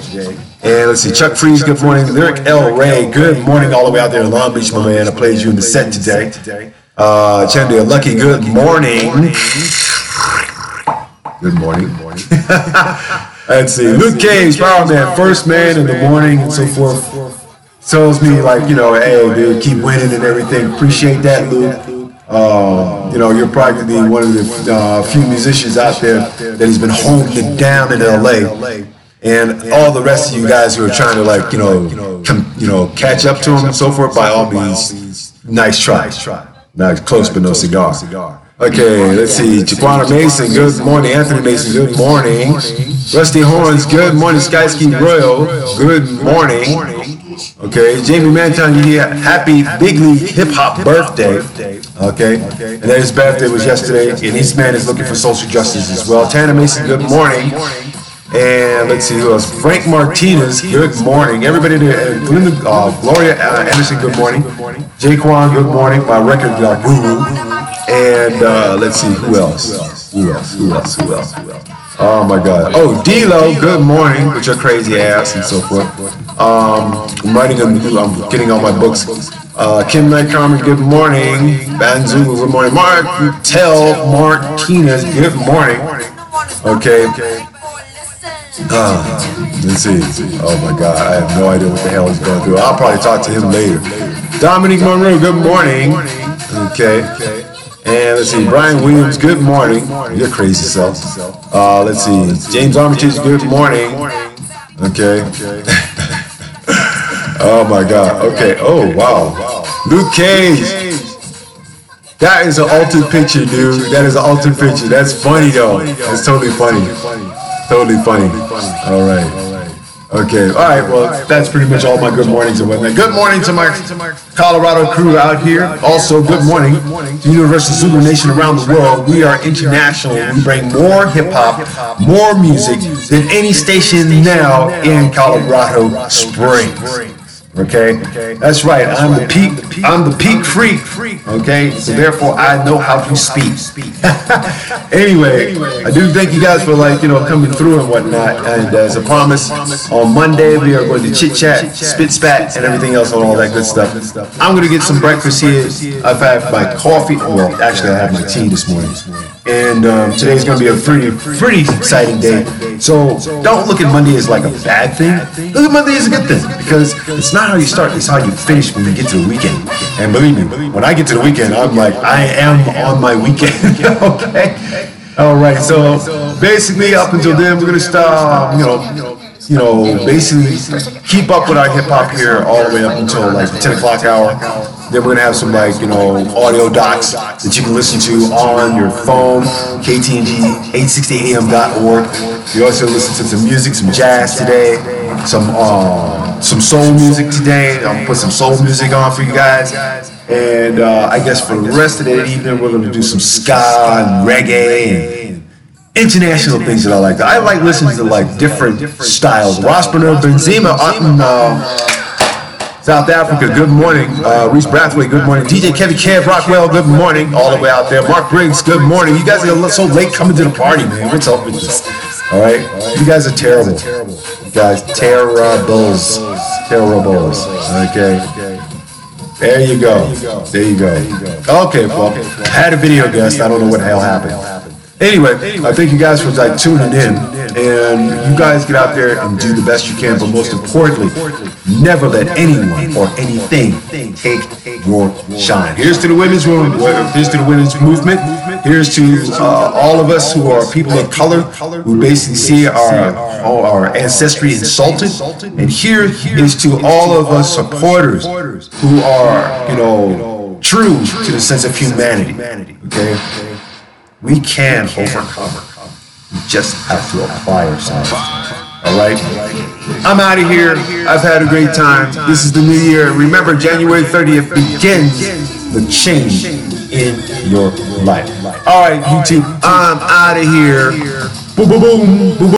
And let's see, Chuck Freeze, good morning. Lyric L. Ray, good morning all the way out there in Long Beach, my man. I played you in the set today. Chandia Lucky, good morning. Good morning. Let's see, Luke Cage, Power Man, first man in the morning and so forth. Tells me like, hey, dude, keep winning and everything. Appreciate that, Luke. You're probably one of the few musicians out there that has been holding it down in LA. And all the rest of you guys who are trying to catch up to him and so forth, by all means, nice try. Not close, but no cigar. Okay, let's see. Chiquana Mason, good morning. Anthony Mason, good morning. Rusty Horns, good morning. Skyski Royal, good morning. Okay, Jamie Manton, happy Big League Hip Hop birthday. Okay, and his birthday was yesterday, and his man is looking for social justice as well. Tana Mason, good morning. And let's see who else. Frank Martinez, good morning. Everybody there. Gloria Anderson, good morning. Jaquan, good morning. My record guru. And let's see who else. Who else? Oh my God. Oh, D-Lo, good morning with your crazy ass and so forth. I'm getting all my books. Kim Knight Carmen, good morning. Banzu, good morning. Martel Martinez, good morning. Okay. Let's see. Oh my God, I have no idea what the hell he's going through. I'll probably talk to him later. Dominique Monroe, good morning. Okay. And let's see, Brian Williams, good morning. Your crazy self. Let's see, James Armitage, good morning. Okay. Oh my God. Okay. Oh wow. Luke Cage. That is an altered picture, dude. That is an altered picture. That's funny though. That's totally funny. Totally funny. All right. Okay. All right. Well, that's pretty much all my good mornings and whatnot. Good morning to my Colorado crew out here. Also, good morning to Universal Zulu Nation around the world. We are international. We bring more hip hop, more music than any station now in Colorado Springs. Okay, that's right. I'm the peak freak. Okay, so therefore I know how to speak. Anyway, I do thank you guys for coming through and whatnot. And as a promise, on Monday we are going to chit chat, spit spat, and everything else and all that good stuff. I'm going to get some breakfast here. I've had my coffee. Well, actually I had my tea this morning. And today's going to be a pretty exciting day. So don't look at Monday as like a bad thing. Look at Monday as a good thing, because it's not how you start, it's how you finish when you get to the weekend. And believe me, when I get to the weekend, I'm like, I am on my weekend. Okay? All right, so basically up until then, we're going to start, basically keep up with our hip hop here all the way up until like the 10 o'clock hour. Then we're gonna have some audio docs that you can listen to on your phone, ktng860am.org. You also listen to some music, some jazz today, some soul music today. I'm gonna put some soul music on for you guys. And I guess for the rest of the evening, we're gonna do some ska and reggae and international things that I like. I like listening to like different styles. Rosberner Benzema out in South Africa, good morning. Reese Brathwaite, good morning. DJ Kevin Kev Rockwell, good morning. All the way out there. Mark Briggs, good morning. You guys are so late coming to the party, man. What's up with this? All right? You guys are terrible. You guys, terribles. Terribles. Okay? There you go. There you go. Okay, well, I had a video guest. I don't know what the hell happened. Anyway, I thank you guys for like tuning in, and you guys get out there and do the best you can, but most importantly, never let anyone or anything take your shine. Here's to the women's movement. Here's to the women's movement. Here's to all of us who are people of color, who basically see our ancestry insulted. And here is to all of us supporters who are, true to the sense of humanity. Okay? We can overcome. We just have to apply ourselves. All right? I'm out of here. I've had a great time. This is the new year. Remember, January 30th begins the change in your life. All right, YouTube, I'm out of here. Boom, boom, boom, boom.